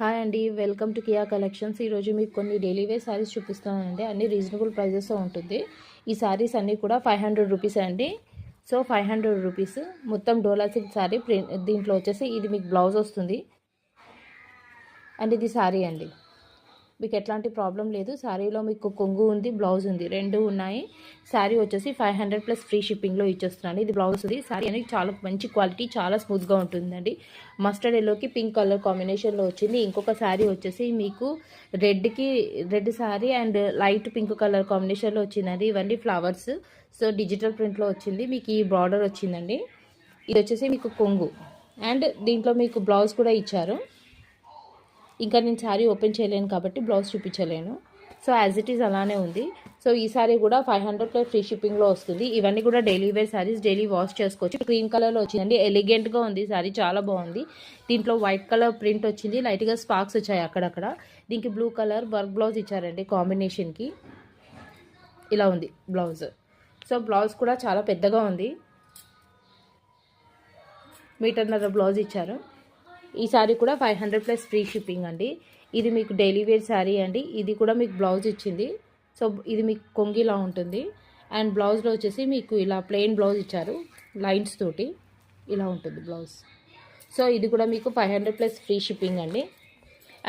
Hi అండి, welcome to Kia collections. ఈరోజు మీకు కొన్ని డైలీ వేర్ శారీస్ చూపిస్తానండి. అన్ని రీజనబుల్ ప్రైజెస్ ఉంటుంది. ఈ శారీస్ అన్నీ కూడా 500 రూపీస్ అండి. సో 500 రూపీస్ మొత్తం డోలా సిల్క్ శారీ. దీంట్లో వచ్చేసి ఇది మీకు బ్లౌజ్ వస్తుంది అండ్ ఇది శారీ అండి. మీకు ఎట్లాంటి ప్రాబ్లం లేదు. శారీలో మీకు కొంగు ఉంది, బ్లౌజ్ ఉంది, రెండు ఉన్నాయి. శారీ వచ్చేసి 500 ప్లస్ ఫ్రీ షిప్పింగ్లో ఇచ్చేస్తున్నాను. ఇది బ్లౌజ్ ఉంది. శారీ అనేది చాలా మంచి క్వాలిటీ, చాలా స్మూత్గా ఉంటుందండి. మస్టర్డ్ ఎల్లోకి పింక్ కలర్ కాంబినేషన్లో వచ్చింది. ఇంకొక శారీ వచ్చేసి మీకు red sari and light pink colour కాంబినేషన్లో వచ్చిందండి. ఇవన్నీ ఫ్లవర్స్, సో డిజిటల్ ప్రింట్లో వచ్చింది. మీకు ఈ బార్డర్ వచ్చిందండి. ఇది వచ్చేసి మీకు కొంగు అండ్ దీంట్లో మీకు బ్లౌజ్ కూడా ఇచ్చారు. ఇంకా నేను శారీ ఓపెన్ చేయలేను కాబట్టి బ్లౌజ్ చూపించలేను. సో యాజ్ ఇట్ ఈజ్ అలానే ఉంది. సో ఈ శారీ కూడా 500 ప్లస్ ఫ్రీ షిప్పింగ్లో వస్తుంది. ఇవన్నీ కూడా daily wear saris, daily wash చేసుకోవచ్చు. క్రీమ్ కలర్లో వచ్చిందండి. ఎలిగెంట్గా ఉంది శారీ, చాలా బాగుంది. దీంట్లో వైట్ కలర్ ప్రింట్ వచ్చింది, లైట్గా స్పార్క్స్ వచ్చాయి అక్కడక్కడ. దీనికి బ్లూ కలర్ వర్క్ బ్లౌజ్ ఇచ్చారండి కాంబినేషన్కి. ఇలా ఉంది బ్లౌజ్. సో బ్లౌజ్ కూడా చాలా పెద్దగా ఉంది, మీటర్నర బ్లౌజ్ ఇచ్చారు. ఈ శారీ కూడా 500 ప్లస్ ఫ్రీ షిప్పింగ్ అండి. ఇది మీకు డైలీ వేర్ శారీ అండి. ఇది కూడా మీకు బ్లౌజ్ ఇచ్చింది. సో ఇది మీకు కొంగిలా ఉంటుంది అండ్ బ్లౌజ్లో వచ్చేసి మీకు ఇలా ప్లెయిన్ బ్లౌజ్ ఇచ్చారు లైన్స్ తోటి. ఇలా ఉంటుంది బ్లౌజ్. సో ఇది కూడా మీకు 500 ప్లస్ ఫ్రీ షిప్పింగ్ అండి.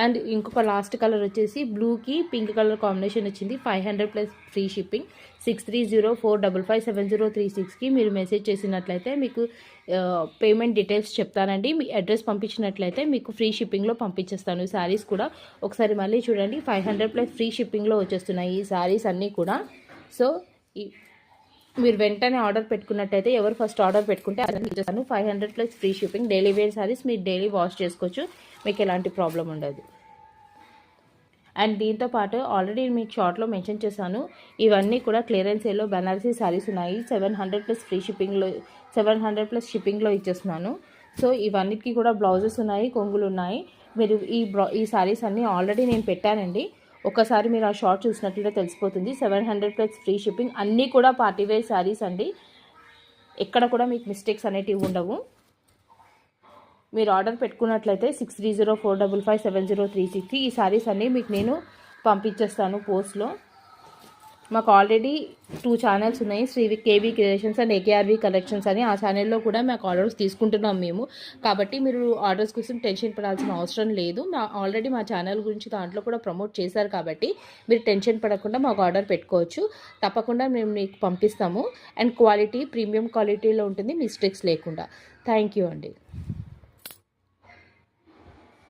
అండ్ ఇంకొక లాస్ట్ కలర్ వచ్చేసి బ్లూకి పింక్ కలర్ కాంబినేషన్ వచ్చింది. 500 ప్లస్ ఫ్రీ షిప్పింగ్. 6304557036కి మీరు మెసేజ్ చేసినట్లయితే మీకు పేమెంట్ డీటెయిల్స్ చెప్తానండి. మీ అడ్రస్ పంపించినట్లయితే మీకు ఫ్రీ షిప్పింగ్లో పంపించేస్తాను. ఈ శారీస్ కూడా ఒకసారి మళ్ళీ చూడండి, 500 ప్లస్ ఫ్రీ షిప్పింగ్లో వచ్చేస్తున్నాయి ఈ శారీస్ అన్నీ కూడా. సో మీరు వెంటనే ఆర్డర్ పెట్టుకున్నట్టయితే, ఎవరు ఫస్ట్ ఆర్డర్ పెట్టుకుంటే అదే ఇచ్చేస్తాను. 500 plus free shipping. Daily wear saris మీరు డైలీ వాష్ చేసుకోవచ్చు, మీకు ఎలాంటి ప్రాబ్లం ఉండదు. అండ్ దీంతో పాటు ఆల్రెడీ మీకు షార్ట్లో మెన్షన్ చేశాను, ఇవన్నీ కూడా క్లియరెన్స్ సేల్లో బెనారసీ శారీస్ ఉన్నాయి. 700 ప్లస్ ఫ్రీ షిప్పింగ్లో, 700 ప్లస్ షిప్పింగ్లో ఇచ్చేస్తున్నాను. సో ఇవన్నిటికీ కూడా బ్లౌజెస్ ఉన్నాయి, కొంగులు ఉన్నాయి. మీరు ఈ శారీస్ అన్నీ ఆల్రెడీ నేను పెట్టానండి. ఒకసారి మీరు ఆ షార్ట్ చూసినట్లయితే తెలిసిపోతుంది. 700 ప్లస్ ఫ్రీ షిప్పింగ్. అన్నీ కూడా పార్టీవేర్ శారీస్ అండి. ఎక్కడ కూడా మీకు మిస్టేక్స్ అనేటివి ఉండవు. మీరు ఆర్డర్ పెట్టుకున్నట్లయితే 6304557036 ఈ శారీస్ అన్నీ మీకు నేను పంపించేస్తాను పోస్ట్లో. మాకు ఆల్రెడీ 2 ఛానల్స్ ఉన్నాయి, Sri KV creations and AKRV collections అని. ఆ ఛానల్లో కూడా మాకు ఆర్డర్స్ తీసుకుంటున్నాం మేము. కాబట్టి మీరు ఆర్డర్స్ కోసం టెన్షన్ పడాల్సిన అవసరం లేదు. ఆల్రెడీ మా ఛానల్ గురించి దాంట్లో కూడా ప్రమోట్ చేశారు కాబట్టి మీరు టెన్షన్ పడకుండా మాకు ఆర్డర్ పెట్టుకోవచ్చు. తప్పకుండా మేము మీకు పంపిస్తాము. అండ్ క్వాలిటీ ప్రీమియం క్వాలిటీలో ఉంటుంది, మిస్టేక్స్ లేకుండా. థ్యాంక్ యూ అండి.